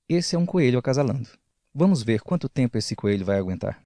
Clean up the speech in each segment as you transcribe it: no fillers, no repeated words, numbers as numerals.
Esse é um coelho acasalando. Vamos ver quanto tempo esse coelho vai aguentar.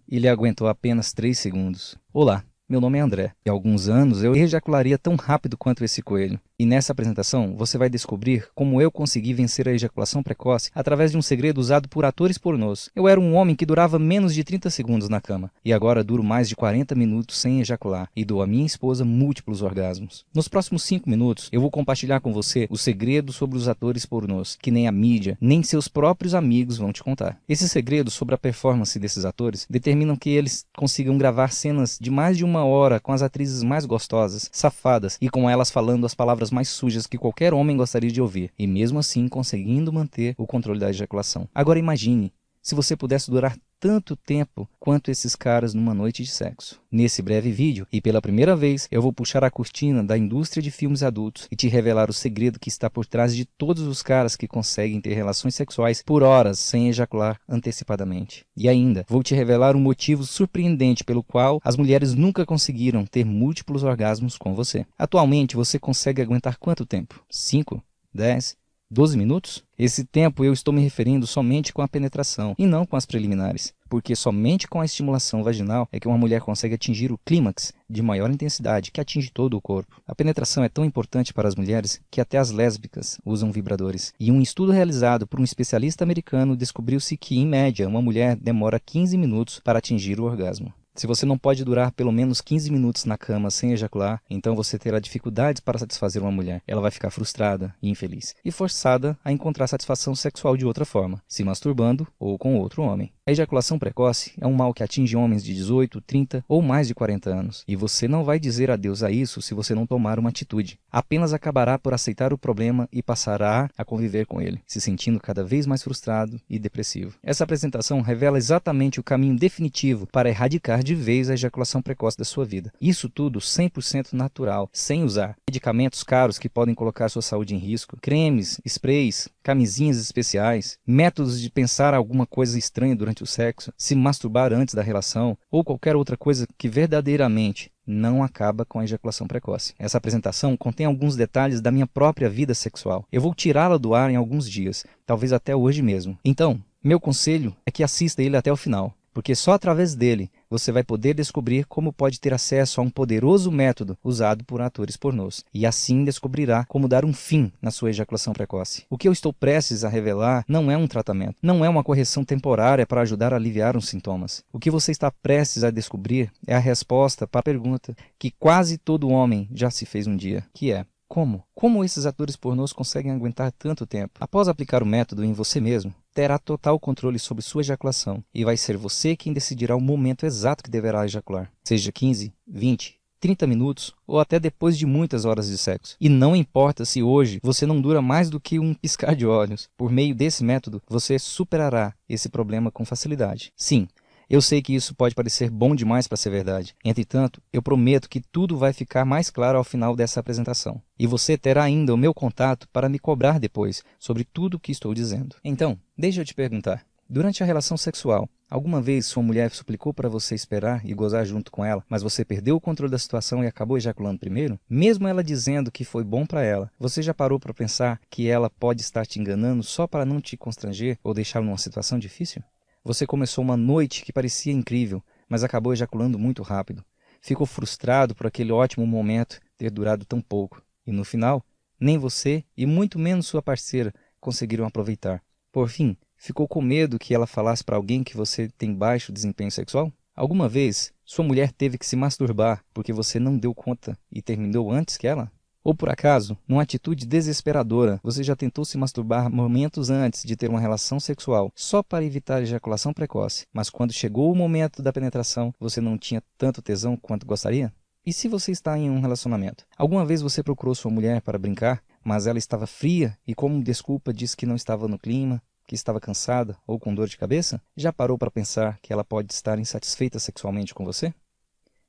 Ele aguentou apenas 3 segundos. Olá, meu nome é André. E há alguns anos eu ejacularia tão rápido quanto esse coelho. E nessa apresentação você vai descobrir como eu consegui vencer a ejaculação precoce através de um segredo usado por atores pornôs. Eu era um homem que durava menos de 30 segundos na cama. E agora duro mais de 40 minutos sem ejacular. E dou à minha esposa múltiplos orgasmos. Nos próximos 5 minutos eu vou compartilhar com você o segredo sobre os atores pornôs, que nem a mídia, nem seus próprios amigos vão te contar. Esses segredos sobre a performance desses atores determinam que eles consigam gravar cenas de mais de 1 hora com as atrizes mais gostosas, safadas e com elas falando as palavras mais sujas que qualquer homem gostaria de ouvir, e mesmo assim conseguindo manter o controle da ejaculação. Agora imagine se você pudesse durar tanto tempo quanto esses caras numa noite de sexo. Nesse breve vídeo, e pela primeira vez, eu vou puxar a cortina da indústria de filmes adultos e te revelar o segredo que está por trás de todos os caras que conseguem ter relações sexuais por horas sem ejacular antecipadamente. E ainda, vou te revelar um motivo surpreendente pelo qual as mulheres nunca conseguiram ter múltiplos orgasmos com você. Atualmente, você consegue aguentar quanto tempo? 5? 10? 12 minutos? Esse tempo eu estou me referindo somente com a penetração e não com as preliminares, porque somente com a estimulação vaginal é que uma mulher consegue atingir o clímax de maior intensidade, que atinge todo o corpo. A penetração é tão importante para as mulheres que até as lésbicas usam vibradores. E um estudo realizado por um especialista americano descobriu-se que, em média, uma mulher demora 15 minutos para atingir o orgasmo. Se você não pode durar pelo menos 15 minutos na cama sem ejacular, então você terá dificuldades para satisfazer uma mulher. Ela vai ficar frustrada e infeliz, e forçada a encontrar satisfação sexual de outra forma, se masturbando ou com outro homem. A ejaculação precoce é um mal que atinge homens de 18, 30 ou mais de 40 anos, e você não vai dizer adeus a isso se você não tomar uma atitude. Apenas acabará por aceitar o problema e passará a conviver com ele, se sentindo cada vez mais frustrado e depressivo. Essa apresentação revela exatamente o caminho definitivo para erradicar de vez a ejaculação precoce da sua vida. Isso tudo 100% natural, sem usar medicamentos caros que podem colocar sua saúde em risco, cremes, sprays, camisinhas especiais, métodos de pensar alguma coisa estranha durante o sexo, se masturbar antes da relação ou qualquer outra coisa que verdadeiramente não acaba com a ejaculação precoce. Essa apresentação contém alguns detalhes da minha própria vida sexual. Eu vou tirá-la do ar em alguns dias, talvez até hoje mesmo. Então, meu conselho é que assista ele até o final, porque só através dele você vai poder descobrir como pode ter acesso a um poderoso método usado por atores pornôs, e assim descobrirá como dar um fim na sua ejaculação precoce. O que eu estou prestes a revelar não é um tratamento, não é uma correção temporária para ajudar a aliviar os sintomas. O que você está prestes a descobrir é a resposta para a pergunta que quase todo homem já se fez um dia, que é: como? Como esses atores pornôs conseguem aguentar tanto tempo? Após aplicar o método em você mesmo, terá total controle sobre sua ejaculação e vai ser você quem decidirá o momento exato que deverá ejacular, seja 15, 20, 30 minutos ou até depois de muitas horas de sexo. E não importa se hoje você não dura mais do que um piscar de olhos, por meio desse método você superará esse problema com facilidade. Sim, eu sei que isso pode parecer bom demais para ser verdade. Entretanto, eu prometo que tudo vai ficar mais claro ao final dessa apresentação. E você terá ainda o meu contato para me cobrar depois sobre tudo o que estou dizendo. Então, deixa eu te perguntar. Durante a relação sexual, alguma vez sua mulher suplicou para você esperar e gozar junto com ela, mas você perdeu o controle da situação e acabou ejaculando primeiro? Mesmo ela dizendo que foi bom para ela, você já parou para pensar que ela pode estar te enganando só para não te constranger ou deixá-lo numa situação difícil? Você começou uma noite que parecia incrível, mas acabou ejaculando muito rápido. Ficou frustrado por aquele ótimo momento ter durado tão pouco. E no final, nem você e muito menos sua parceira conseguiram aproveitar. Por fim, ficou com medo que ela falasse para alguém que você tem baixo desempenho sexual? Alguma vez, sua mulher teve que se masturbar porque você não deu conta e terminou antes que ela? Ou por acaso, numa atitude desesperadora, você já tentou se masturbar momentos antes de ter uma relação sexual, só para evitar a ejaculação precoce, mas quando chegou o momento da penetração, você não tinha tanto tesão quanto gostaria? E se você está em um relacionamento? Alguma vez você procurou sua mulher para brincar, mas ela estava fria e como desculpa disse que não estava no clima, que estava cansada ou com dor de cabeça? Já parou para pensar que ela pode estar insatisfeita sexualmente com você?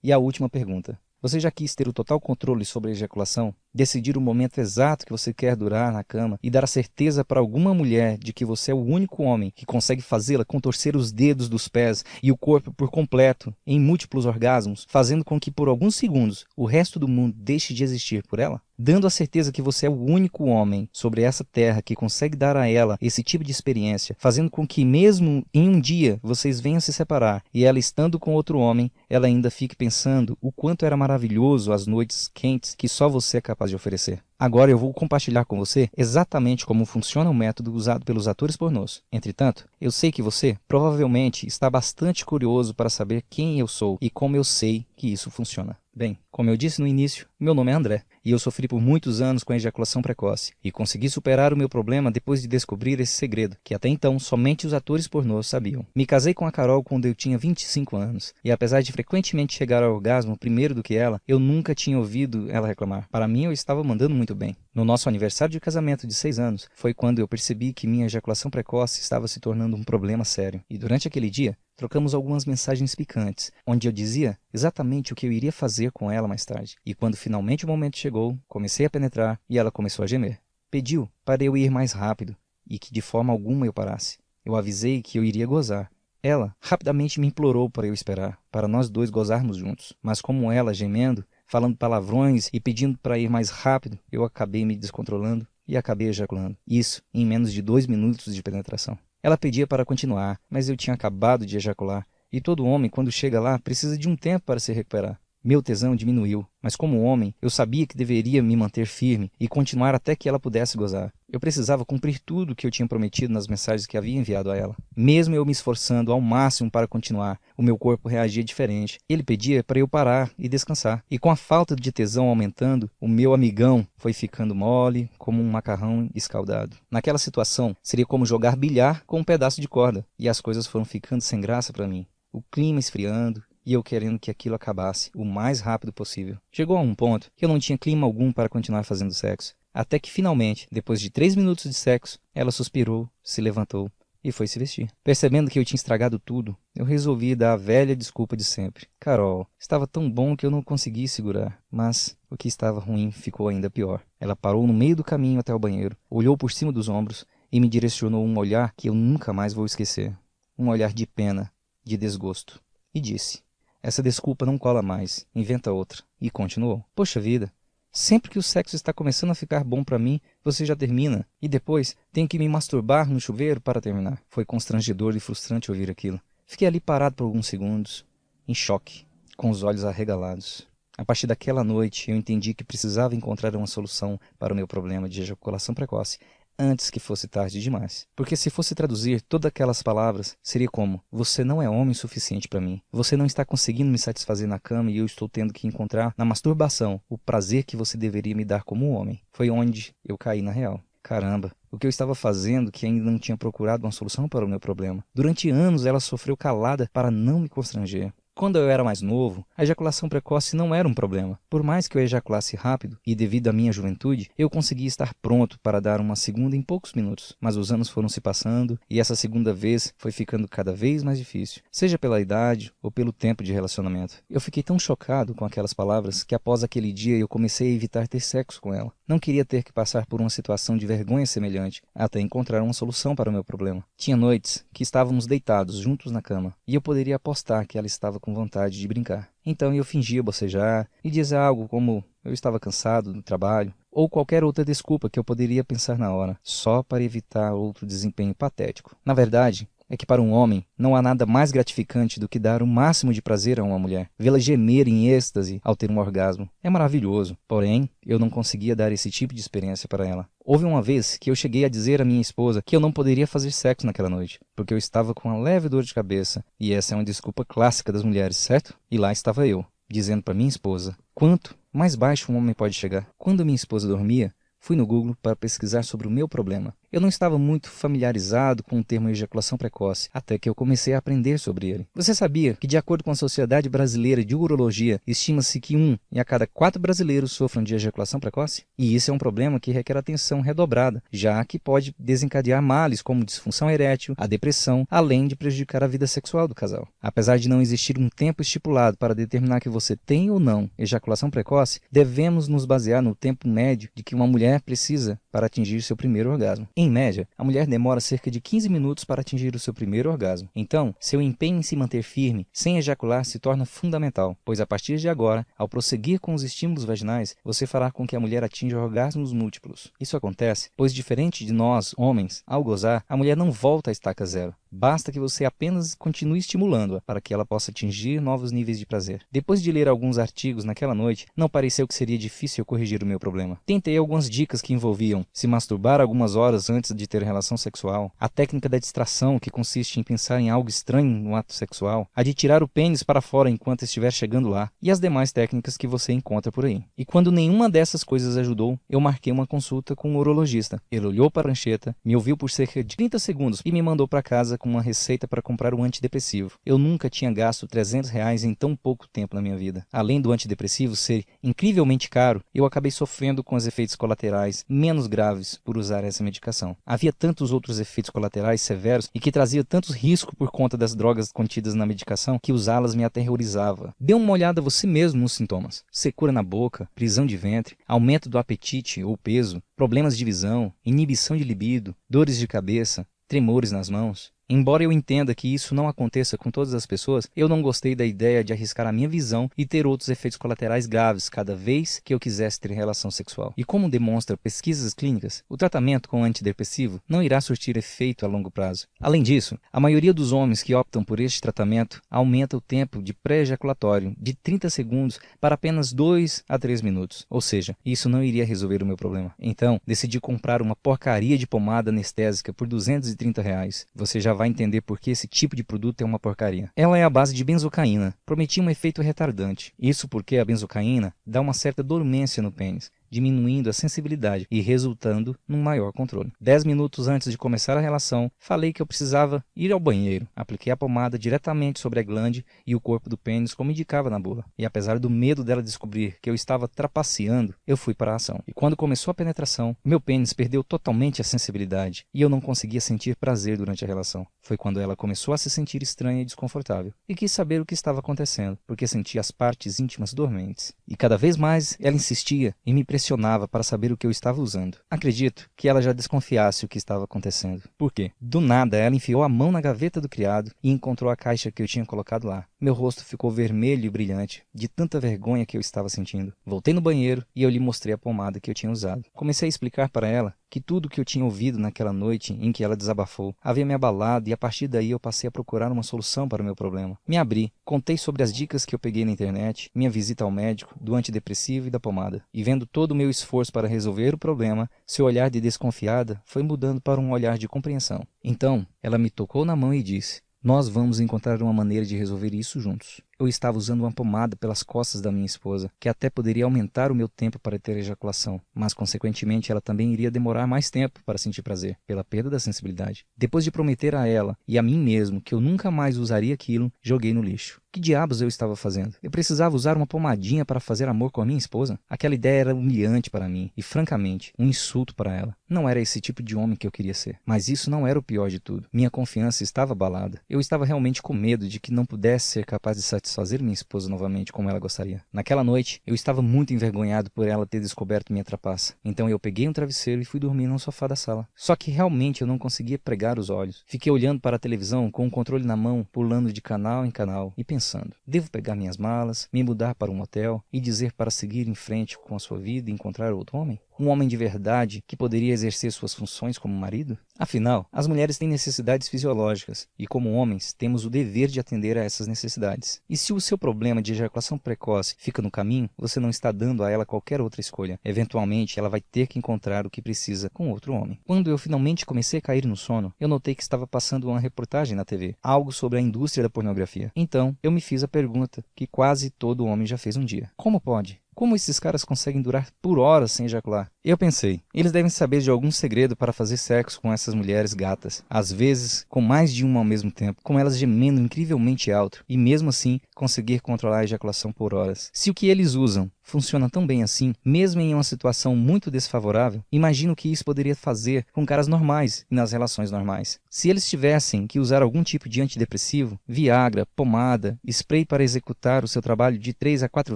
E a última pergunta. Você já quis ter o total controle sobre a ejaculação, decidir o momento exato que você quer durar na cama e dar a certeza para alguma mulher de que você é o único homem que consegue fazê-la contorcer os dedos dos pés e o corpo por completo, em múltiplos orgasmos, fazendo com que por alguns segundos o resto do mundo deixe de existir por ela? Dando a certeza que você é o único homem sobre essa terra que consegue dar a ela esse tipo de experiência, fazendo com que mesmo em um dia vocês venham se separar e ela estando com outro homem, ela ainda fique pensando o quanto era maravilhoso as noites quentes que só você é capaz de oferecer. Agora eu vou compartilhar com você exatamente como funciona o método usado pelos atores pornôs. Entretanto, eu sei que você provavelmente está bastante curioso para saber quem eu sou e como eu sei que isso funciona. Bem, como eu disse no início, meu nome é André e eu sofri por muitos anos com a ejaculação precoce e consegui superar o meu problema depois de descobrir esse segredo, que até então somente os atores pornôs sabiam. Me casei com a Carol quando eu tinha 25 anos e apesar de frequentemente chegar ao orgasmo primeiro do que ela, eu nunca tinha ouvido ela reclamar. Para mim eu estava mandando muito bem. No nosso aniversário de casamento de 6 anos, foi quando eu percebi que minha ejaculação precoce estava se tornando um problema sério. E durante aquele dia, trocamos algumas mensagens picantes, onde eu dizia exatamente o que eu iria fazer com ela mais tarde. E quando finalmente o momento chegou, comecei a penetrar e ela começou a gemer. Pediu para eu ir mais rápido e que de forma alguma eu parasse. Eu avisei que eu iria gozar. Ela rapidamente me implorou para eu esperar, para nós dois gozarmos juntos. Mas como ela, gemendo, falando palavrões e pedindo para ir mais rápido, eu acabei me descontrolando e acabei ejaculando. Isso em menos de 2 minutos de penetração. Ela pedia para continuar, mas eu tinha acabado de ejacular, e todo homem, quando chega lá, precisa de um tempo para se recuperar. Meu tesão diminuiu, mas como homem, eu sabia que deveria me manter firme e continuar até que ela pudesse gozar. Eu precisava cumprir tudo o que eu tinha prometido nas mensagens que havia enviado a ela. Mesmo eu me esforçando ao máximo para continuar, o meu corpo reagia diferente. Ele pedia para eu parar e descansar. E com a falta de tesão aumentando, o meu amigão foi ficando mole, como um macarrão escaldado. Naquela situação, seria como jogar bilhar com um pedaço de corda. E as coisas foram ficando sem graça para mim. O clima esfriando, e eu querendo que aquilo acabasse o mais rápido possível. Chegou a um ponto que eu não tinha clima algum para continuar fazendo sexo. Até que finalmente, depois de 3 minutos de sexo, ela suspirou, se levantou e foi se vestir. Percebendo que eu tinha estragado tudo, eu resolvi dar a velha desculpa de sempre. Carol, estava tão bom que eu não consegui segurar, mas o que estava ruim ficou ainda pior. Ela parou no meio do caminho até o banheiro, olhou por cima dos ombros e me direcionou um olhar que eu nunca mais vou esquecer. Um olhar de pena, de desgosto. E disse: essa desculpa não cola mais, inventa outra. E continuou: poxa vida, sempre que o sexo está começando a ficar bom para mim, você já termina. E depois tenho que me masturbar no chuveiro para terminar. Foi constrangedor e frustrante ouvir aquilo. Fiquei ali parado por alguns segundos, em choque, com os olhos arregalados. A partir daquela noite, eu entendi que precisava encontrar uma solução para o meu problema de ejaculação precoce antes que fosse tarde demais. Porque se fosse traduzir todas aquelas palavras, seria como: você não é homem suficiente para mim. Você não está conseguindo me satisfazer na cama e eu estou tendo que encontrar na masturbação o prazer que você deveria me dar como homem. Foi onde eu caí na real. Caramba, o que eu estava fazendo que ainda não tinha procurado uma solução para o meu problema? Durante anos ela sofreu calada para não me constranger. Quando eu era mais novo, a ejaculação precoce não era um problema. Por mais que eu ejaculasse rápido, e devido à minha juventude, eu conseguia estar pronto para dar uma segunda em poucos minutos. Mas os anos foram se passando, e essa segunda vez foi ficando cada vez mais difícil, seja pela idade ou pelo tempo de relacionamento. Eu fiquei tão chocado com aquelas palavras que após aquele dia eu comecei a evitar ter sexo com ela. Não queria ter que passar por uma situação de vergonha semelhante, até encontrar uma solução para o meu problema. Tinha noites que estávamos deitados juntos na cama, e eu poderia apostar que ela estava com vontade de brincar. Então eu fingia bocejar e dizia algo como: eu estava cansado do trabalho, ou qualquer outra desculpa que eu poderia pensar na hora, só para evitar outro desempenho patético. Na verdade, é que para um homem não há nada mais gratificante do que dar o máximo de prazer a uma mulher. Vê-la gemer em êxtase ao ter um orgasmo é maravilhoso, porém eu não conseguia dar esse tipo de experiência para ela. Houve uma vez que eu cheguei a dizer à minha esposa que eu não poderia fazer sexo naquela noite, porque eu estava com uma leve dor de cabeça, e essa é uma desculpa clássica das mulheres, certo? E lá estava eu, dizendo para minha esposa quanto mais baixo um homem pode chegar. Quando minha esposa dormia, Fui no Google para pesquisar sobre o meu problema. Eu não estava muito familiarizado com o termo ejaculação precoce, até que eu comecei a aprender sobre ele. Você sabia que, de acordo com a Sociedade Brasileira de Urologia, estima-se que 1 em a cada 4 brasileiros sofram de ejaculação precoce? E isso é um problema que requer atenção redobrada, já que pode desencadear males como disfunção erétil, a depressão, além de prejudicar a vida sexual do casal. Apesar de não existir um tempo estipulado para determinar que você tem ou não ejaculação precoce, devemos nos basear no tempo médio de que uma mulher precisa para atingir seu primeiro orgasmo. Em média, a mulher demora cerca de 15 minutos para atingir o seu primeiro orgasmo. Então, seu empenho em se manter firme, sem ejacular, se torna fundamental, pois a partir de agora, ao prosseguir com os estímulos vaginais, você fará com que a mulher atinja orgasmos múltiplos. Isso acontece, pois diferente de nós, homens, ao gozar, a mulher não volta à estaca zero. Basta que você apenas continue estimulando-a para que ela possa atingir novos níveis de prazer. Depois de ler alguns artigos naquela noite, não pareceu que seria difícil eu corrigir o meu problema. Tentei algumas dicas que envolviam se masturbar algumas horas antes de ter relação sexual, a técnica da distração, que consiste em pensar em algo estranho no ato sexual, a de tirar o pênis para fora enquanto estiver chegando lá, e as demais técnicas que você encontra por aí. E quando nenhuma dessas coisas ajudou, eu marquei uma consulta com um urologista. Ele olhou para a prancheta, me ouviu por cerca de 30 segundos e me mandou para casa com uma receita para comprar um antidepressivo. Eu nunca tinha gasto R$300 em tão pouco tempo na minha vida. Além do antidepressivo ser incrivelmente caro, eu acabei sofrendo com os efeitos colaterais menos graves por usar essa medicação. Havia tantos outros efeitos colaterais severos e que trazia tantos riscos por conta das drogas contidas na medicação que usá-las me aterrorizava. Dê uma olhada você mesmo nos sintomas: secura na boca, prisão de ventre, aumento do apetite ou peso, problemas de visão, inibição de libido, dores de cabeça, tremores nas mãos. Embora eu entenda que isso não aconteça com todas as pessoas, eu não gostei da ideia de arriscar a minha visão e ter outros efeitos colaterais graves cada vez que eu quisesse ter relação sexual. E como demonstram pesquisas clínicas, o tratamento com antidepressivo não irá surtir efeito a longo prazo. Além disso, a maioria dos homens que optam por este tratamento aumenta o tempo de pré-ejaculatório de 30 segundos para apenas 2 a 3 minutos. Ou seja, isso não iria resolver o meu problema. Então, decidi comprar uma porcaria de pomada anestésica por R$230. Você já vai entender por que esse tipo de produto é uma porcaria. Ela é a base de benzocaína. Prometia um efeito retardante. Isso porque a benzocaína dá uma certa dormência no pênis, diminuindo a sensibilidade e resultando num maior controle. 10 minutos antes de começar a relação, falei que eu precisava ir ao banheiro. Apliquei a pomada diretamente sobre a glande e o corpo do pênis, como indicava na bula. E apesar do medo dela descobrir que eu estava trapaceando, eu fui para a ação. E quando começou a penetração, meu pênis perdeu totalmente a sensibilidade e eu não conseguia sentir prazer durante a relação. Foi quando ela começou a se sentir estranha e desconfortável. E quis saber o que estava acontecendo, porque sentia as partes íntimas dormentes. E cada vez mais ela insistia e me pressionava para saber o que eu estava usando. Acredito que ela já desconfiasse o que estava acontecendo. Por quê? Do nada, ela enfiou a mão na gaveta do criado e encontrou a caixa que eu tinha colocado lá. Meu rosto ficou vermelho e brilhante, de tanta vergonha que eu estava sentindo. Voltei no banheiro e eu lhe mostrei a pomada que eu tinha usado. Comecei a explicar para ela que tudo que eu tinha ouvido naquela noite em que ela desabafou havia me abalado, e a partir daí eu passei a procurar uma solução para o meu problema. Me abri, contei sobre as dicas que eu peguei na internet, minha visita ao médico, do antidepressivo e da pomada. E vendo todo o meu esforço para resolver o problema, seu olhar de desconfiada foi mudando para um olhar de compreensão. Então, ela me tocou na mão e disse: "Nós vamos encontrar uma maneira de resolver isso juntos." Eu estava usando uma pomada pelas costas da minha esposa, que até poderia aumentar o meu tempo para ter ejaculação, mas consequentemente ela também iria demorar mais tempo para sentir prazer, pela perda da sensibilidade. Depois de prometer a ela e a mim mesmo que eu nunca mais usaria aquilo, joguei no lixo. Que diabos eu estava fazendo? Eu precisava usar uma pomadinha para fazer amor com a minha esposa? Aquela ideia era humilhante para mim e, francamente, um insulto para ela. Não era esse tipo de homem que eu queria ser. Mas isso não era o pior de tudo. Minha confiança estava abalada. Eu estava realmente com medo de que não pudesse ser capaz de satisfazer minha esposa novamente como ela gostaria. Naquela noite, eu estava muito envergonhado por ela ter descoberto minha trapaça. Então eu peguei um travesseiro e fui dormir no sofá da sala. Só que realmente eu não conseguia pregar os olhos. Fiquei olhando para a televisão com o controle na mão, pulando de canal em canal e pensando: devo pegar minhas malas, me mudar para um hotel e dizer para seguir em frente com a sua vida e encontrar outro homem? Um homem de verdade que poderia exercer suas funções como marido? Afinal, as mulheres têm necessidades fisiológicas e, como homens, temos o dever de atender a essas necessidades. E se o seu problema de ejaculação precoce fica no caminho, você não está dando a ela qualquer outra escolha. Eventualmente, ela vai ter que encontrar o que precisa com outro homem. Quando eu finalmente comecei a cair no sono, eu notei que estava passando uma reportagem na TV, algo sobre a indústria da pornografia. Então, eu me fiz a pergunta que quase todo homem já fez um dia: como pode? Como esses caras conseguem durar por horas sem ejacular? Eu pensei, eles devem saber de algum segredo para fazer sexo com essas mulheres gatas, às vezes com mais de uma ao mesmo tempo, com elas gemendo incrivelmente alto, e mesmo assim conseguir controlar a ejaculação por horas. Se o que eles usam funciona tão bem assim, mesmo em uma situação muito desfavorável, imagino que isso poderia fazer com caras normais e nas relações normais. Se eles tivessem que usar algum tipo de antidepressivo, Viagra, pomada, spray para executar o seu trabalho de 3 a 4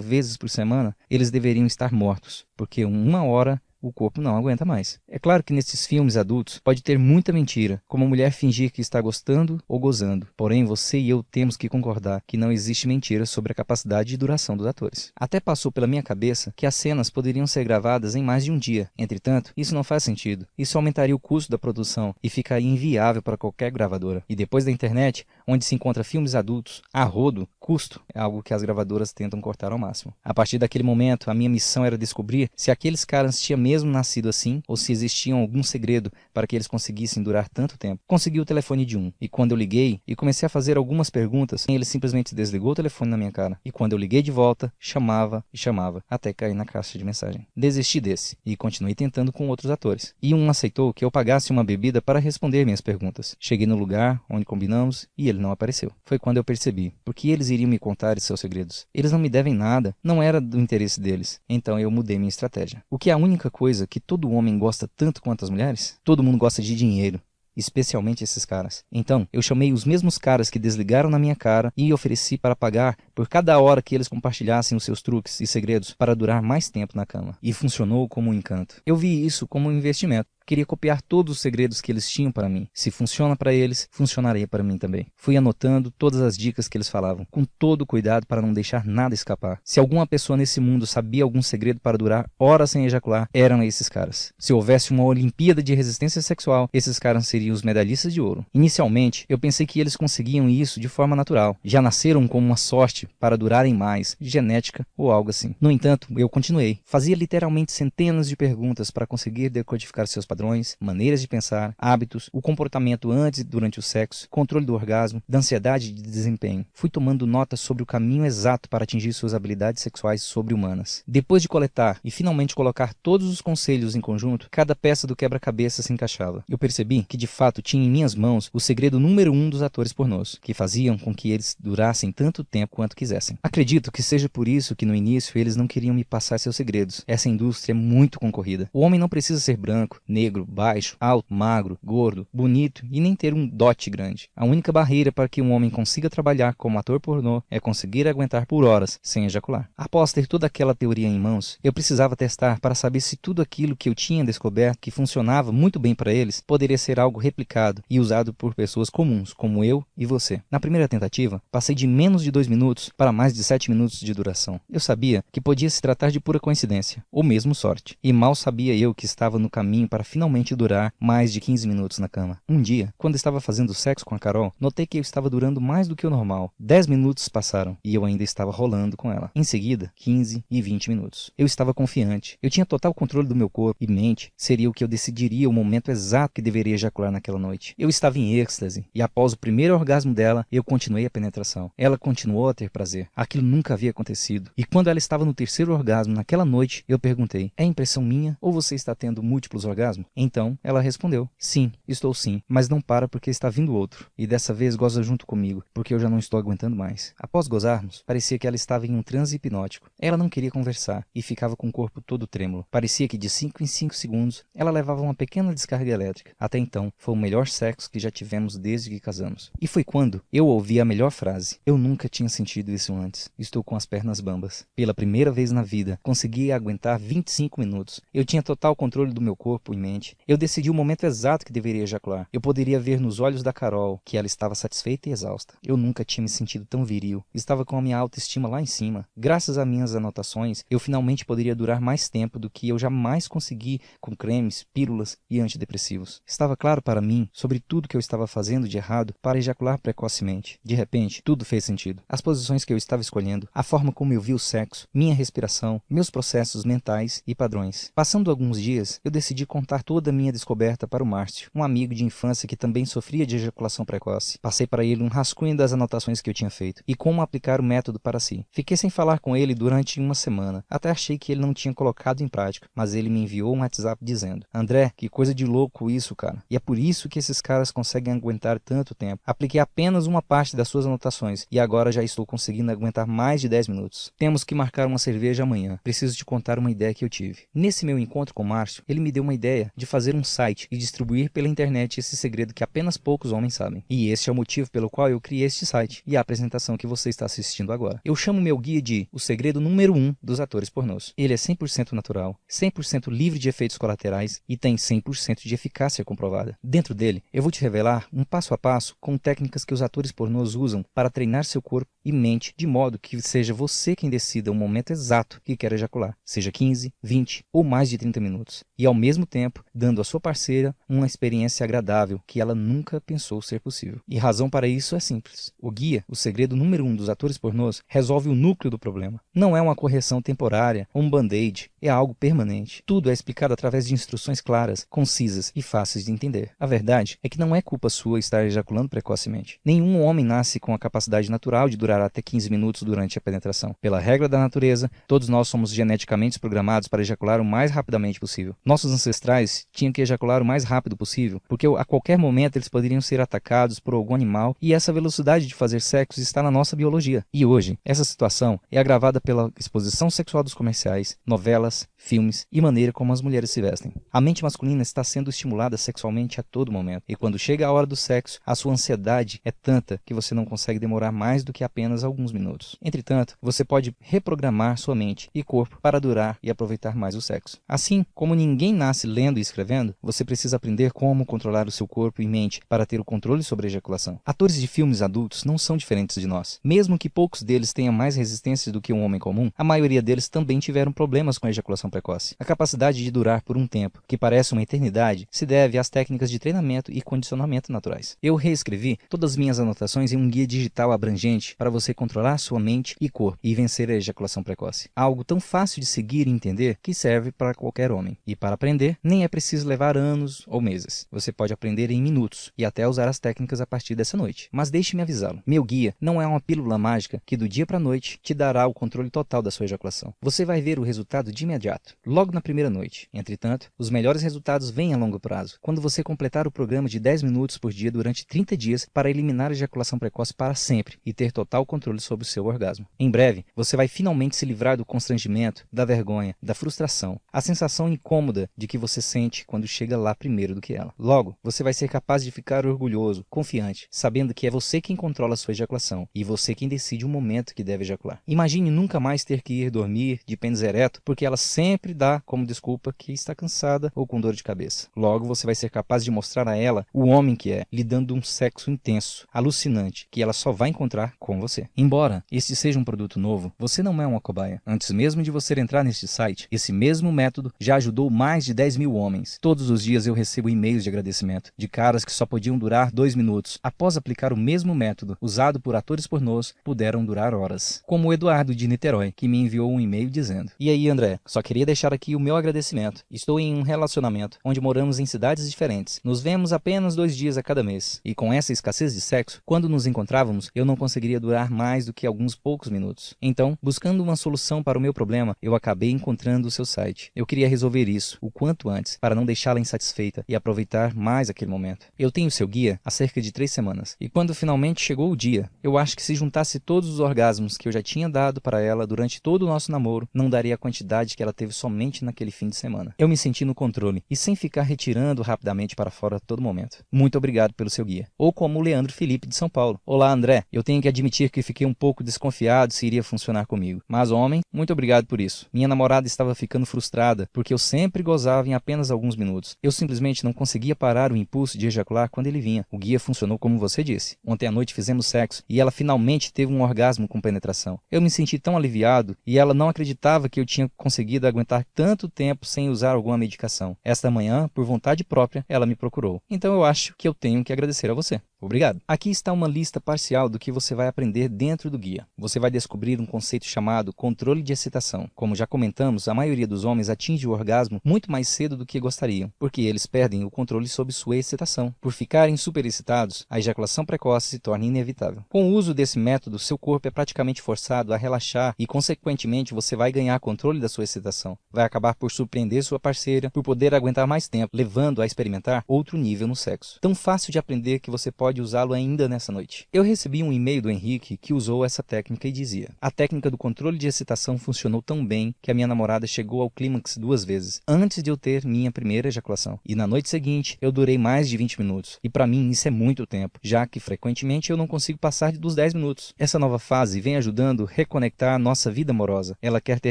vezes por semana, eles deveriam estar mortos, porque uma hora o corpo não aguenta mais. É claro que nesses filmes adultos pode ter muita mentira, como a mulher fingir que está gostando ou gozando. Porém, você e eu temos que concordar que não existe mentira sobre a capacidade de duração dos atores. Até passou pela minha cabeça que as cenas poderiam ser gravadas em mais de um dia. Entretanto, isso não faz sentido. Isso aumentaria o custo da produção e ficaria inviável para qualquer gravadora. E depois da internet, onde se encontra filmes adultos, a rodo, custo é algo que as gravadoras tentam cortar ao máximo. A partir daquele momento, a minha missão era descobrir se aqueles caras tinham mesmo nascido assim ou se existia algum segredo para que eles conseguissem durar tanto tempo. Consegui o telefone de um, e quando eu liguei e comecei a fazer algumas perguntas, ele simplesmente desligou o telefone na minha cara. E quando eu liguei de volta, chamava e chamava, até cair na caixa de mensagem. Desisti desse e continuei tentando com outros atores. E um aceitou que eu pagasse uma bebida para responder minhas perguntas. Cheguei no lugar onde combinamos e ele não apareceu. Foi quando eu percebi, porque eles iriam me contar seus segredos. Eles não me devem nada, não era do interesse deles. Então eu mudei minha estratégia. O que é a única coisa que todo homem gosta tanto quanto as mulheres? Todo mundo gosta de dinheiro. Especialmente esses caras. Então, eu chamei os mesmos caras que desligaram na minha cara e ofereci para pagar por cada hora que eles compartilhassem os seus truques e segredos para durar mais tempo na cama. E funcionou como um encanto. Eu vi isso como um investimento. Queria copiar todos os segredos que eles tinham para mim. Se funciona para eles, funcionaria para mim também. Fui anotando todas as dicas que eles falavam, com todo cuidado para não deixar nada escapar. Se alguma pessoa nesse mundo sabia algum segredo para durar horas sem ejacular, eram esses caras. Se houvesse uma Olimpíada de resistência sexual, esses caras seriam os medalhistas de ouro. Inicialmente, eu pensei que eles conseguiam isso de forma natural. Já nasceram com uma sorte para durarem mais, genética ou algo assim. No entanto, eu continuei. Fazia literalmente centenas de perguntas para conseguir decodificar seus padrões, maneiras de pensar, hábitos, o comportamento antes e durante o sexo, controle do orgasmo, da ansiedade e de desempenho. Fui tomando notas sobre o caminho exato para atingir suas habilidades sexuais sobre-humanas. Depois de coletar e finalmente colocar todos os conselhos em conjunto, cada peça do quebra-cabeça se encaixava. Eu percebi que de fato tinha em minhas mãos o segredo número 1 dos atores pornôs, que faziam com que eles durassem tanto tempo quanto quisessem. Acredito que seja por isso que no início eles não queriam me passar seus segredos. Essa indústria é muito concorrida. O homem não precisa ser branco, negro, baixo, alto, magro, gordo, bonito e nem ter um dote grande. A única barreira para que um homem consiga trabalhar como ator pornô é conseguir aguentar por horas sem ejacular. Após ter toda aquela teoria em mãos, eu precisava testar para saber se tudo aquilo que eu tinha descoberto que funcionava muito bem para eles poderia ser algo replicado e usado por pessoas comuns, como eu e você. Na primeira tentativa, passei de menos de 2 minutos para mais de 7 minutos de duração. Eu sabia que podia se tratar de pura coincidência, ou mesmo sorte. E mal sabia eu que estava no caminho para finalmente durar mais de 15 minutos na cama. Um dia, quando estava fazendo sexo com a Carol, notei que eu estava durando mais do que o normal. 10 minutos passaram e eu ainda estava rolando com ela. Em seguida, 15 e 20 minutos. Eu estava confiante. Eu tinha total controle do meu corpo e mente. Seria o que eu decidiria o momento exato que deveria ejacular naquela noite. Eu estava em êxtase e após o primeiro orgasmo dela, eu continuei a penetração. Ela continuou a ter prazer. Aquilo nunca havia acontecido. E quando ela estava no terceiro orgasmo naquela noite, eu perguntei: é impressão minha ou você está tendo múltiplos orgasmos? Então, ela respondeu: sim, estou sim, mas não para porque está vindo outro. E dessa vez goza junto comigo, porque eu já não estou aguentando mais. Após gozarmos, parecia que ela estava em um transe hipnótico. Ela não queria conversar e ficava com o corpo todo trêmulo. Parecia que de 5 em 5 segundos, ela levava uma pequena descarga elétrica. Até então, foi o melhor sexo que já tivemos desde que casamos. E foi quando eu ouvi a melhor frase. Eu nunca tinha sentido isso antes. Estou com as pernas bambas. Pela primeira vez na vida, consegui aguentar 25 minutos. Eu tinha total controle do meu corpo e mente. Eu decidi o momento exato que deveria ejacular. Eu poderia ver nos olhos da Carol que ela estava satisfeita e exausta. Eu nunca tinha me sentido tão viril. Estava com a minha autoestima lá em cima. Graças a minhas anotações, eu finalmente poderia durar mais tempo do que eu jamais consegui com cremes, pílulas e antidepressivos. Estava claro para mim sobre tudo que eu estava fazendo de errado para ejacular precocemente. De repente, tudo fez sentido. As posições que eu estava escolhendo, a forma como eu vi o sexo, minha respiração, meus processos mentais e padrões. Passando alguns dias, eu decidi contar contar toda a minha descoberta para o Márcio, um amigo de infância que também sofria de ejaculação precoce. Passei para ele um rascunho das anotações que eu tinha feito e como aplicar o método para si. Fiquei sem falar com ele durante uma semana. Até achei que ele não tinha colocado em prática, mas ele me enviou um WhatsApp dizendo: André, que coisa de louco isso, cara. E é por isso que esses caras conseguem aguentar tanto tempo. Apliquei apenas uma parte das suas anotações e agora já estou conseguindo aguentar mais de 10 minutos. Temos que marcar uma cerveja amanhã. Preciso te contar uma ideia que eu tive. Nesse meu encontro com o Márcio, ele me deu uma ideia de fazer um site e distribuir pela internet esse segredo que apenas poucos homens sabem. E este é o motivo pelo qual eu criei este site e a apresentação que você está assistindo agora. Eu chamo meu guia de o segredo número 1 dos atores pornôs. Ele é 100% natural, 100% livre de efeitos colaterais e tem 100% de eficácia comprovada. Dentro dele, eu vou te revelar um passo a passo com técnicas que os atores pornôs usam para treinar seu corpo e mente de modo que seja você quem decida o momento exato que quer ejacular, seja 15, 20 ou mais de 30 minutos, e ao mesmo tempo dando à sua parceira uma experiência agradável que ela nunca pensou ser possível. E a razão para isso é simples. O guia, o segredo número 1 dos atores pornôs, resolve o núcleo do problema. Não é uma correção temporária ou um band-aid, é algo permanente. Tudo é explicado através de instruções claras, concisas e fáceis de entender. A verdade é que não é culpa sua estar ejaculando precocemente. Nenhum homem nasce com a capacidade natural de durar até 15 minutos durante a penetração. Pela regra da natureza, todos nós somos geneticamente programados para ejacular o mais rapidamente possível. Nossos ancestrais tinham que ejacular o mais rápido possível, porque a qualquer momento eles poderiam ser atacados por algum animal e essa velocidade de fazer sexo está na nossa biologia. E hoje, essa situação é agravada pela exposição sexual dos comerciais, novelas, filmes e maneira como as mulheres se vestem. A mente masculina está sendo estimulada sexualmente a todo momento, e quando chega a hora do sexo, a sua ansiedade é tanta que você não consegue demorar mais do que apenas alguns minutos. Entretanto, você pode reprogramar sua mente e corpo para durar e aproveitar mais o sexo. Assim, como ninguém nasce lendo e escrevendo, você precisa aprender como controlar o seu corpo e mente para ter o controle sobre a ejaculação. Atores de filmes adultos não são diferentes de nós. Mesmo que poucos deles tenham mais resistência do que um homem comum, a maioria deles também tiveram problemas com a ejaculação precoce. A capacidade de durar por um tempo, que parece uma eternidade, se deve às técnicas de treinamento e condicionamento naturais. Eu reescrevi todas as minhas anotações em um guia digital abrangente para você controlar sua mente e corpo e vencer a ejaculação precoce. Algo tão fácil de seguir e entender que serve para qualquer homem. E para aprender, nem é preciso levar anos ou meses. Você pode aprender em minutos e até usar as técnicas a partir dessa noite. Mas deixe-me avisá-lo. Meu guia não é uma pílula mágica que do dia para a noite te dará o controle total da sua ejaculação. Você vai ver o resultado de imediato, logo na primeira noite. Entretanto, os melhores resultados vêm a longo prazo, quando você completar o programa de 10 minutos por dia durante 30 dias para eliminar a ejaculação precoce para sempre e ter total controle sobre o seu orgasmo. Em breve, você vai finalmente se livrar do constrangimento, da vergonha, da frustração, a sensação incômoda de que você sente quando chega lá primeiro do que ela. Logo, você vai ser capaz de ficar orgulhoso, confiante, sabendo que é você quem controla a sua ejaculação e você quem decide o momento que deve ejacular. Imagine nunca mais ter que ir dormir de pênis ereto porque ela sempre dá como desculpa que está cansada ou com dor de cabeça. Logo, você vai ser capaz de mostrar a ela o homem que é, lhe dando um sexo intenso, alucinante, que ela só vai encontrar com você. Embora este seja um produto novo, você não é uma cobaia. Antes mesmo de você entrar neste site, esse mesmo método já ajudou mais de 10 mil homens. Todos os dias eu recebo e-mails de agradecimento de caras que só podiam durar 2 minutos. Após aplicar o mesmo método usado por atores pornôs, puderam durar horas. Como o Eduardo de Niterói, que me enviou um e-mail dizendo: E aí, André, só queria deixar aqui o meu agradecimento. Estou em um relacionamento onde moramos em cidades diferentes. Nos vemos apenas 2 dias a cada mês. E com essa escassez de sexo, quando nos encontrávamos, eu não conseguiria durar mais do que alguns poucos minutos. Então, buscando uma solução para o meu problema, eu acabei encontrando o seu site. Eu queria resolver isso o quanto antes, para não deixá-la insatisfeita e aproveitar mais aquele momento. Eu tenho seu guia há cerca de 3 semanas. E quando finalmente chegou o dia, eu acho que se juntasse todos os orgasmos que eu já tinha dado para ela durante todo o nosso namoro, não daria a quantidade que ela teve somente naquele fim de semana. Eu me senti no controle e sem ficar retirando rapidamente para fora a todo momento. Muito obrigado pelo seu guia. Ou como o Leandro Felipe de São Paulo. Olá, André. Eu tenho que admitir que fiquei um pouco desconfiado se iria funcionar comigo. Mas, homem, muito obrigado por isso. Minha namorada estava ficando frustrada porque eu sempre gozava em apenas alguns minutos. Eu simplesmente não conseguia parar o impulso de ejacular quando ele vinha. O guia funcionou como você disse. Ontem à noite fizemos sexo e ela finalmente teve um orgasmo com penetração. Eu me senti tão aliviado e ela não acreditava que eu tinha conseguido aguentar tanto tempo sem usar alguma medicação. Esta manhã, por vontade própria, ela me procurou. Então eu acho que eu tenho que agradecer a você. Obrigado. Aqui está uma lista parcial do que você vai aprender dentro do guia. Você vai descobrir um conceito chamado controle de excitação. Como já comentamos, a maioria dos homens atinge o orgasmo muito mais cedo do que gostariam, porque eles perdem o controle sobre sua excitação. Por ficarem superexcitados, a ejaculação precoce se torna inevitável. Com o uso desse método, seu corpo é praticamente forçado a relaxar e, consequentemente, você vai ganhar controle da sua excitação. Vai acabar por surpreender sua parceira, por poder aguentar mais tempo, levando a experimentar outro nível no sexo. Tão fácil de aprender que você pode usá-lo ainda nessa noite. Eu recebi um e-mail do Henrique que usou essa técnica e dizia: a técnica do controle de excitação funcionou tão bem que a minha namorada chegou ao clímax 2 vezes, antes de eu ter minha primeira ejaculação. E na noite seguinte, eu durei mais de 20 minutos. E para mim isso é muito tempo, já que frequentemente eu não consigo passar dos 10 minutos. Essa nova fase vem ajudando a reconectar a nossa vida amorosa. Ela quer ter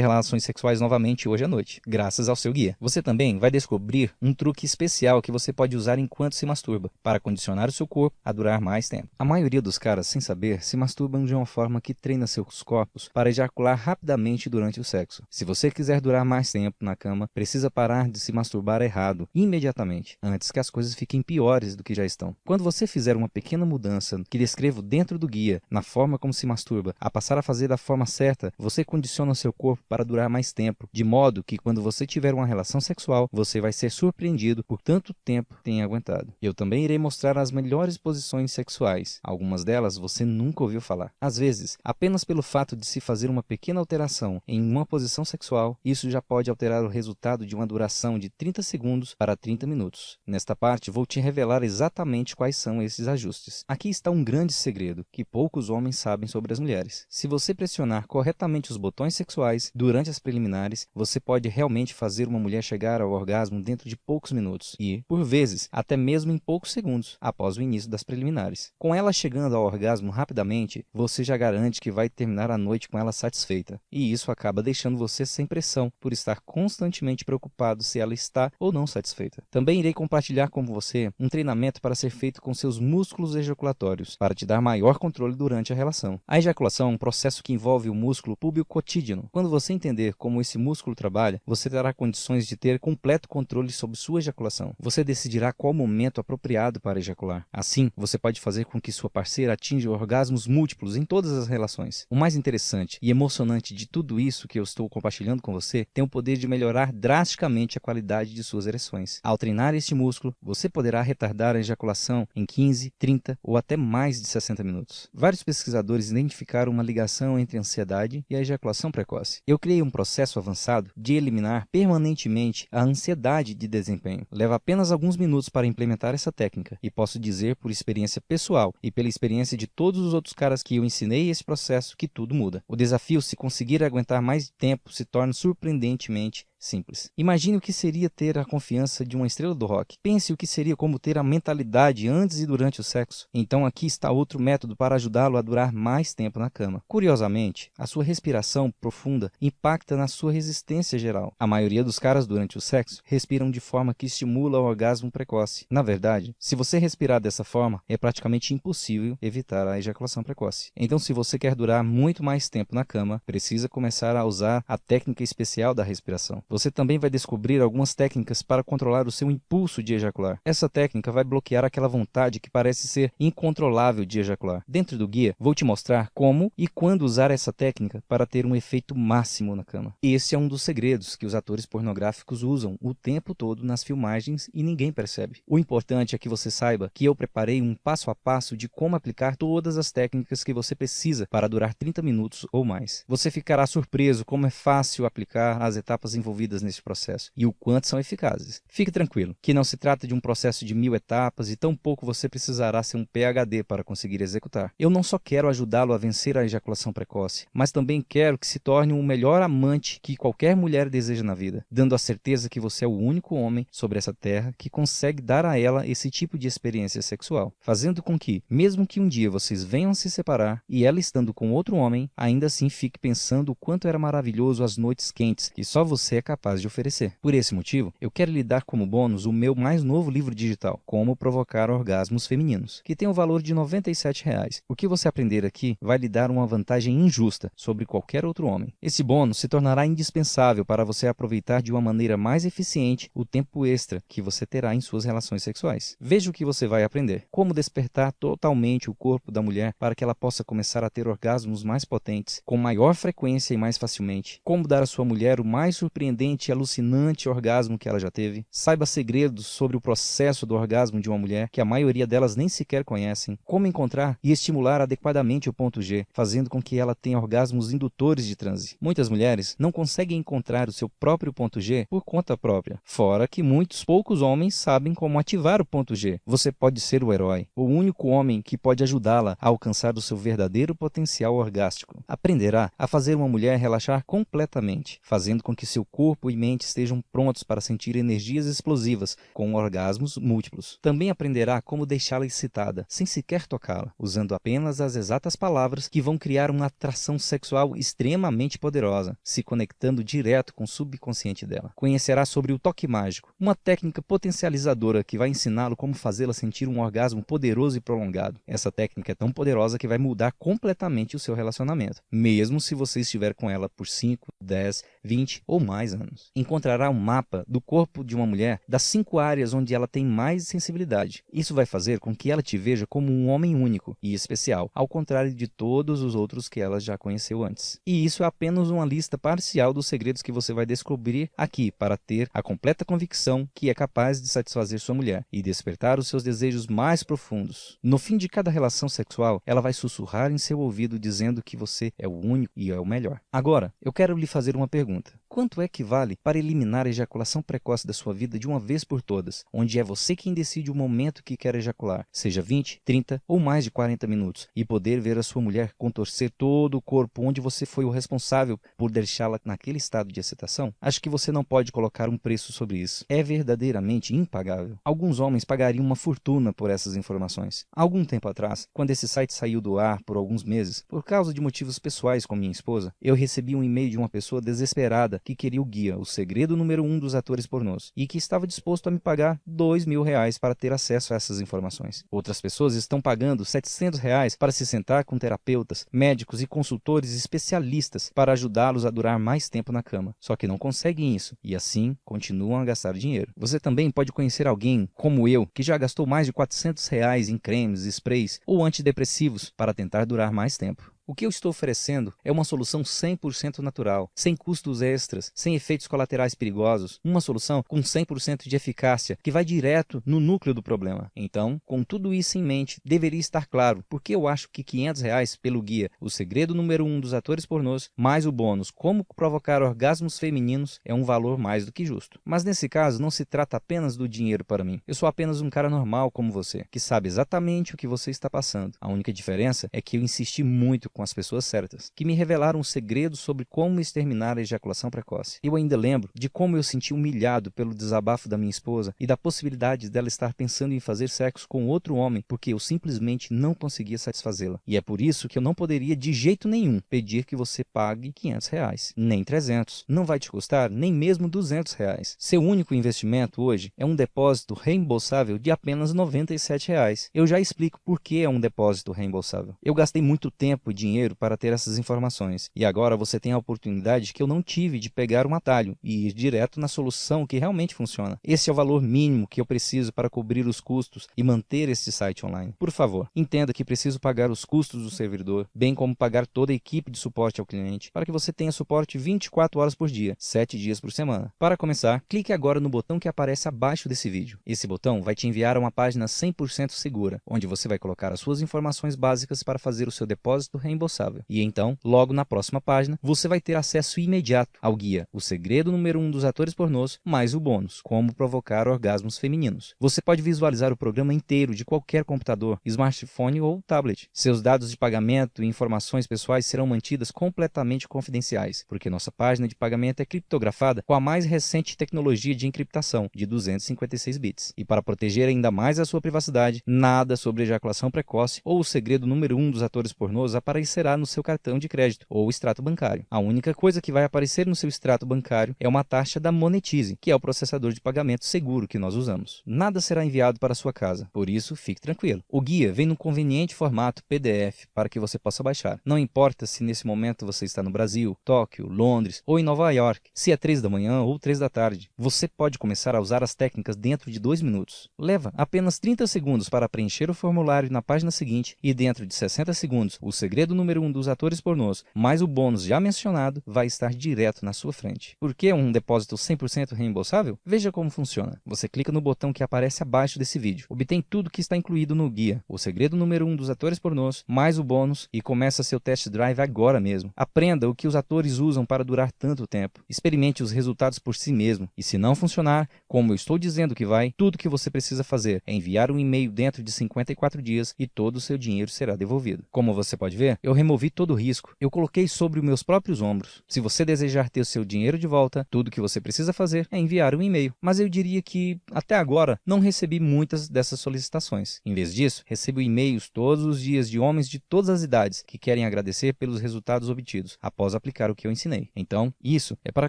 relações sexuais novamente hoje à noite, graças ao seu guia. Você também vai descobrir um truque especial que você pode usar enquanto se masturba, para condicionar o seu corpo a durar mais tempo. A maioria dos caras, sem saber, se masturbam de uma forma que treina seus corpos para ejacular rapidamente durante o sexo. Se você quiser durar mais tempo na cama, precisa parar de se masturbar errado, imediatamente, antes que as coisas fiquem piores do que já estão. Quando você fizer uma pequena mudança que descrevo dentro do guia, na forma como se masturba, a passar a fazer da forma certa, você condiciona o seu corpo para durar mais tempo, de modo que quando você tiver uma relação sexual, você vai ser surpreendido por tanto tempo tenha aguentado. Eu também irei mostrar as melhores posições sexuais. Algumas delas você nunca ouviu falar. Às vezes, apenas pelo fato de se fazer uma pequena alteração em uma posição sexual, isso já pode alterar o resultado de uma duração de 30 segundos para 30 minutos. Nesta parte, vou te revelar exatamente quais são esses ajustes. Aqui está um grande segredo que poucos homens sabem sobre as mulheres. Se você pressionar corretamente os botões sexuais durante as preliminares, você pode realmente fazer uma mulher chegar ao orgasmo dentro de poucos minutos e, por vezes, até mesmo em poucos segundos após o início das preliminares. Com ela chegando ao orgasmo rapidamente, você já garante que vai terminar a noite com ela satisfeita. E isso acaba deixando você sem pressão por estar constantemente preocupado se ela está ou não satisfeita. Também irei compartilhar com você um treinamento para ser feito com seus músculos ejaculatórios, para te dar maior controle durante a relação. A ejaculação é um processo que envolve o músculo púbio cotídeo. Quando você entender como esse músculo trabalha, você terá condições de ter completo controle sobre sua ejaculação. Você decidirá qual momento apropriado para ejacular. Assim, você pode fazer com que sua parceira atinja orgasmos múltiplos em todas as relações. O mais interessante e emocionante de tudo isso que eu estou compartilhando com você tem o poder de melhorar drasticamente a qualidade de suas ereções. Ao treinar este músculo, você poderá retardar a ejaculação em 15, 30 ou até mais de 60 minutos. Vários pesquisadores identificaram uma ligação entre a ansiedade e a ejaculação precoce. Eu criei um processo avançado de eliminar permanentemente a ansiedade de desempenho. Leva apenas alguns minutos para implementar essa técnica e posso dizer por experiência pessoal e pela experiência de todos os outros caras que eu ensinei esse processo que tudo muda. O desafio, se conseguir aguentar mais tempo, se torna surpreendentemente simples. Imagine o que seria ter a confiança de uma estrela do rock. Pense o que seria como ter a mentalidade antes e durante o sexo. Então aqui está outro método para ajudá-lo a durar mais tempo na cama. Curiosamente, a sua respiração profunda impacta na sua resistência geral. A maioria dos caras durante o sexo respiram de forma que estimula o orgasmo precoce. Na verdade, se você respirar dessa forma, é praticamente impossível evitar a ejaculação precoce. Então, se você quer durar muito mais tempo na cama, precisa começar a usar a técnica especial da respiração. Você também vai descobrir algumas técnicas para controlar o seu impulso de ejacular. Essa técnica vai bloquear aquela vontade que parece ser incontrolável de ejacular. Dentro do guia, vou te mostrar como e quando usar essa técnica para ter um efeito máximo na cama. Esse é um dos segredos que os atores pornográficos usam o tempo todo nas filmagens e ninguém percebe. O importante é que você saiba que eu preparei um passo a passo de como aplicar todas as técnicas que você precisa para durar 30 minutos ou mais. Você ficará surpreso como é fácil aplicar as etapas envolvidas nesse processo e o quanto são eficazes. Fique tranquilo, que não se trata de um processo de 1000 etapas e tampouco você precisará ser um PhD para conseguir executar. Eu não só quero ajudá-lo a vencer a ejaculação precoce, mas também quero que se torne o melhor amante que qualquer mulher deseja na vida, dando a certeza que você é o único homem sobre essa terra que consegue dar a ela esse tipo de experiência sexual, fazendo com que, mesmo que um dia vocês venham se separar e ela estando com outro homem, ainda assim fique pensando o quanto era maravilhoso as noites quentes que só você é capaz de oferecer. Por esse motivo, eu quero lhe dar como bônus o meu mais novo livro digital, Como Provocar Orgasmos Femininos, que tem o valor de R$ 97. O que você aprender aqui vai lhe dar uma vantagem injusta sobre qualquer outro homem. Esse bônus se tornará indispensável para você aproveitar de uma maneira mais eficiente o tempo extra que você terá em suas relações sexuais. Veja o que você vai aprender. Como despertar totalmente o corpo da mulher para que ela possa começar a ter orgasmos mais potentes, com maior frequência e mais facilmente. Como dar à sua mulher o mais surpreendente e alucinante orgasmo que ela já teve. Saiba segredos sobre o processo do orgasmo de uma mulher, que a maioria delas nem sequer conhecem. Como encontrar e estimular adequadamente o ponto G, fazendo com que ela tenha orgasmos indutores de transe. Muitas mulheres não conseguem encontrar o seu próprio ponto G por conta própria. Fora que poucos homens sabem como ativar o ponto G. Você pode ser o herói, o único homem que pode ajudá-la a alcançar o seu verdadeiro potencial orgástico. Aprenderá a fazer uma mulher relaxar completamente, fazendo com que seu corpo e mente estejam prontos para sentir energias explosivas com orgasmos múltiplos. Também aprenderá como deixá-la excitada, sem sequer tocá-la, usando apenas as exatas palavras que vão criar uma atração sexual extremamente poderosa, se conectando direto com o subconsciente dela. Conhecerá sobre o toque mágico, uma técnica potencializadora que vai ensiná-lo como fazê-la sentir um orgasmo poderoso e prolongado. Essa técnica é tão poderosa que vai mudar completamente o seu relacionamento, mesmo se você estiver com ela por 5, 10, 20 ou mais anos. Encontrará um mapa do corpo de uma mulher das 5 áreas onde ela tem mais sensibilidade. Isso vai fazer com que ela te veja como um homem único e especial, ao contrário de todos os outros que ela já conheceu antes. E isso é apenas uma lista parcial dos segredos que você vai descobrir aqui para ter a completa convicção que é capaz de satisfazer sua mulher e despertar os seus desejos mais profundos. No fim de cada relação sexual, ela vai sussurrar em seu ouvido dizendo que você é o único e é o melhor. Agora, eu quero lhe fazer uma pergunta. Quanto é que vale para eliminar a ejaculação precoce da sua vida de uma vez por todas, onde é você quem decide o momento que quer ejacular, seja 20, 30 ou mais de 40 minutos, e poder ver a sua mulher contorcer todo o corpo onde você foi o responsável por deixá-la naquele estado de excitação? Acho que você não pode colocar um preço sobre isso. É verdadeiramente impagável. Alguns homens pagariam uma fortuna por essas informações. Há algum tempo atrás, quando esse site saiu do ar por alguns meses, por causa de motivos pessoais com minha esposa, eu recebi um e-mail de uma pessoa desesperada que queria o guia, o segredo número 1 dos atores pornôs, e que estava disposto a me pagar R$ 2.000 para ter acesso a essas informações. Outras pessoas estão pagando R$ 700 para se sentar com terapeutas, médicos e consultores especialistas para ajudá-los a durar mais tempo na cama. Só que não conseguem isso, e assim continuam a gastar dinheiro. Você também pode conhecer alguém, como eu, que já gastou mais de R$ 400 em cremes, sprays ou antidepressivos para tentar durar mais tempo. O que eu estou oferecendo é uma solução 100% natural, sem custos extras, sem efeitos colaterais perigosos, uma solução com 100% de eficácia, que vai direto no núcleo do problema. Então, com tudo isso em mente, deveria estar claro porque eu acho que R$ 500 pelo guia, o segredo número 1 dos atores pornôs, mais o bônus, como provocar orgasmos femininos, é um valor mais do que justo. Mas nesse caso, não se trata apenas do dinheiro para mim. Eu sou apenas um cara normal como você, que sabe exatamente o que você está passando. A única diferença é que eu insisti muito com as pessoas certas, que me revelaram um segredo sobre como exterminar a ejaculação precoce. Eu ainda lembro de como eu senti humilhado pelo desabafo da minha esposa e da possibilidade dela estar pensando em fazer sexo com outro homem porque eu simplesmente não conseguia satisfazê-la. E é por isso que eu não poderia de jeito nenhum pedir que você pague R$ 500, nem 300. Não vai te custar nem mesmo R$ 200. Seu único investimento hoje é um depósito reembolsável de apenas R$ 97. Eu já explico por que é um depósito reembolsável. Eu gastei muito tempo e dinheiro para ter essas informações. E agora você tem a oportunidade que eu não tive de pegar um atalho e ir direto na solução que realmente funciona. Esse é o valor mínimo que eu preciso para cobrir os custos e manter este site online. Por favor, entenda que preciso pagar os custos do servidor, bem como pagar toda a equipe de suporte ao cliente, para que você tenha suporte 24 horas por dia, 7 dias por semana. Para começar, clique agora no botão que aparece abaixo desse vídeo. Esse botão vai te enviar a uma página 100% segura, onde você vai colocar as suas informações básicas para fazer o seu depósito reembolsável. E então, logo na próxima página, você vai ter acesso imediato ao guia, o segredo número 1 dos atores pornôs, mais o bônus, como provocar orgasmos femininos. Você pode visualizar o programa inteiro de qualquer computador, smartphone ou tablet. Seus dados de pagamento e informações pessoais serão mantidas completamente confidenciais, porque nossa página de pagamento é criptografada com a mais recente tecnologia de encriptação, de 256 bits. E para proteger ainda mais a sua privacidade, nada sobre ejaculação precoce ou o segredo número 1 dos atores pornôs aparecerá aparecerá no seu cartão de crédito ou extrato bancário. A única coisa que vai aparecer no seu extrato bancário é uma taxa da Monetize, que é o processador de pagamento seguro que nós usamos. Nada será enviado para a sua casa, por isso fique tranquilo. O guia vem num conveniente formato PDF para que você possa baixar. Não importa se nesse momento você está no Brasil, Tóquio, Londres ou em Nova York, se é 3 da manhã ou 3 da tarde, você pode começar a usar as técnicas dentro de 2 minutos. Leva apenas 30 segundos para preencher o formulário na página seguinte e dentro de 60 segundos, o segredo número 1 dos atores pornôs, mais o bônus já mencionado, vai estar direto na sua frente. Por que um depósito 100% reembolsável? Veja como funciona. Você clica no botão que aparece abaixo desse vídeo. Obtém tudo que está incluído no guia, o segredo número 1 dos atores pornôs, mais o bônus e começa seu test drive agora mesmo. Aprenda o que os atores usam para durar tanto tempo. Experimente os resultados por si mesmo. E se não funcionar, como eu estou dizendo que vai, tudo que você precisa fazer é enviar um e-mail dentro de 54 dias e todo o seu dinheiro será devolvido. Como você pode ver, eu removi todo o risco. Eu coloquei sobre os meus próprios ombros. Se você desejar ter o seu dinheiro de volta, tudo que você precisa fazer é enviar um e-mail. Mas eu diria que, até agora, não recebi muitas dessas solicitações. Em vez disso, recebo e-mails todos os dias de homens de todas as idades que querem agradecer pelos resultados obtidos após aplicar o que eu ensinei. Então, isso é para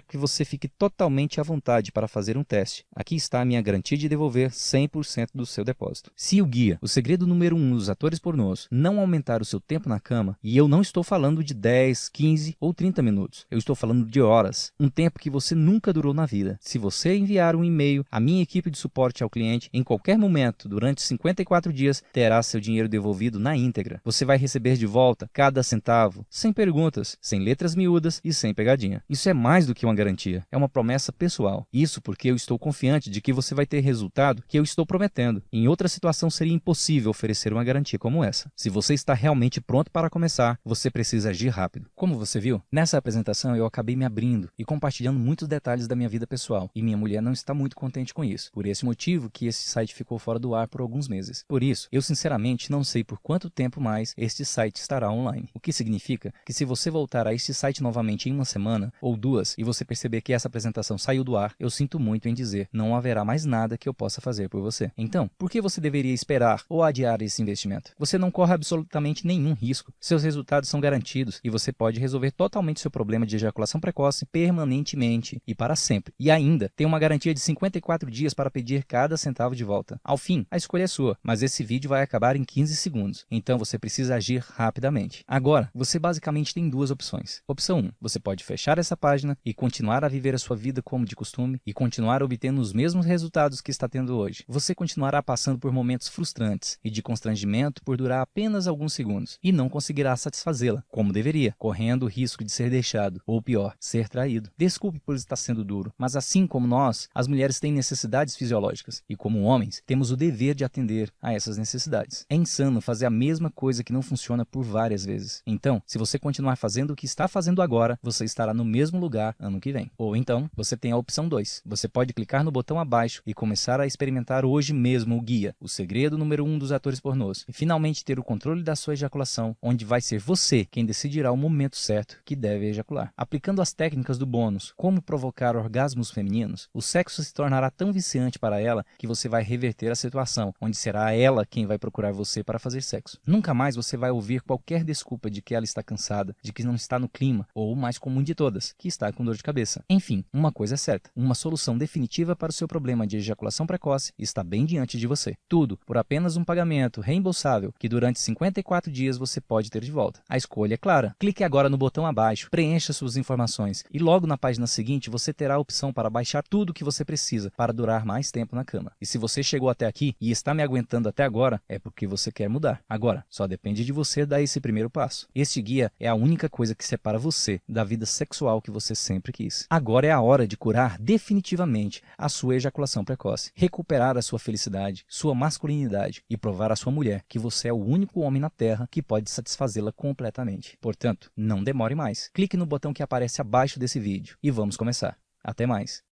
que você fique totalmente à vontade para fazer um teste. Aqui está a minha garantia de devolver 100% do seu depósito. Se o guia, o segredo número 1 dos atores pornôs, não aumentar o seu tempo na cama, e eu não estou falando de 10, 15 ou 30 minutos, eu estou falando de horas, um tempo que você nunca durou na vida. Se você enviar um e-mail à minha equipe de suporte ao cliente, em qualquer momento, durante 54 dias, terá seu dinheiro devolvido na íntegra. Você vai receber de volta cada centavo, sem perguntas, sem letras miúdas e sem pegadinha. Isso é mais do que uma garantia, é uma promessa pessoal. Isso porque eu estou confiante de que você vai ter resultado que eu estou prometendo. Em outra situação seria impossível oferecer uma garantia como essa. Se você está realmente pronto para começar, você precisa agir rápido. Como você viu, nessa apresentação eu acabei me abrindo e compartilhando muitos detalhes da minha vida pessoal, e minha mulher não está muito contente com isso. Por esse motivo que esse site ficou fora do ar por alguns meses. Por isso, eu sinceramente não sei por quanto tempo mais este site estará online. O que significa que se você voltar a este site novamente em uma semana ou duas e você perceber que essa apresentação saiu do ar, eu sinto muito em dizer, não haverá mais nada que eu possa fazer por você. Então, por que você deveria esperar ou adiar esse investimento? Você não corre absolutamente nenhum risco. Seus resultados são garantidos e você pode resolver totalmente seu problema de ejaculação precoce permanentemente e para sempre. E ainda tem uma garantia de 54 dias para pedir cada centavo de volta. Ao fim, a escolha é sua, mas esse vídeo vai acabar em 15 segundos. Então você precisa agir rapidamente. Agora, você basicamente tem duas opções. Opção 1, você pode fechar essa página e continuar a viver a sua vida como de costume e continuar obtendo os mesmos resultados que está tendo hoje. Você continuará passando por momentos frustrantes e de constrangimento por durar apenas alguns segundos e não conseguirá satisfazê-la como deveria, correndo o risco de ser deixado ou pior, ser traído. Desculpe por estar sendo duro, mas assim como nós, as mulheres têm necessidades fisiológicas e como homens, temos o dever de atender a essas necessidades. É insano fazer a mesma coisa que não funciona por várias vezes. Então, se você continuar fazendo o que está fazendo agora, você estará no mesmo lugar ano que vem. Ou então, você tem a opção 2. Você pode clicar no botão abaixo e começar a experimentar hoje mesmo o guia, o segredo número 1 dos atores pornôs, e finalmente ter o controle da sua ejaculação, onde vai ser você quem decidirá o momento certo que deve ejacular. Aplicando as técnicas do bônus, como provocar orgasmos femininos, o sexo se tornará tão viciante para ela que você vai reverter a situação, onde será ela quem vai procurar você para fazer sexo. Nunca mais você vai ouvir qualquer desculpa de que ela está cansada, de que não está no clima, ou o mais comum de todas, que está com dor de cabeça. Enfim, uma coisa é certa, uma solução definitiva para o seu problema de ejaculação precoce está bem diante de você. Tudo por apenas um pagamento reembolsável que durante 54 dias você pode ter de volta. A escolha é clara. Clique agora no botão abaixo, preencha suas informações e logo na página seguinte você terá a opção para baixar tudo o que você precisa para durar mais tempo na cama. E se você chegou até aqui e está me aguentando até agora, é porque você quer mudar. Agora, só depende de você dar esse primeiro passo. Este guia é a única coisa que separa você da vida sexual que você sempre quis. Agora é a hora de curar definitivamente a sua ejaculação precoce, recuperar a sua felicidade, sua masculinidade e provar à sua mulher que você é o único homem na Terra que pode satisfazê-la completamente. Portanto, não demore mais. Clique no botão que aparece abaixo desse vídeo e vamos começar. Até mais!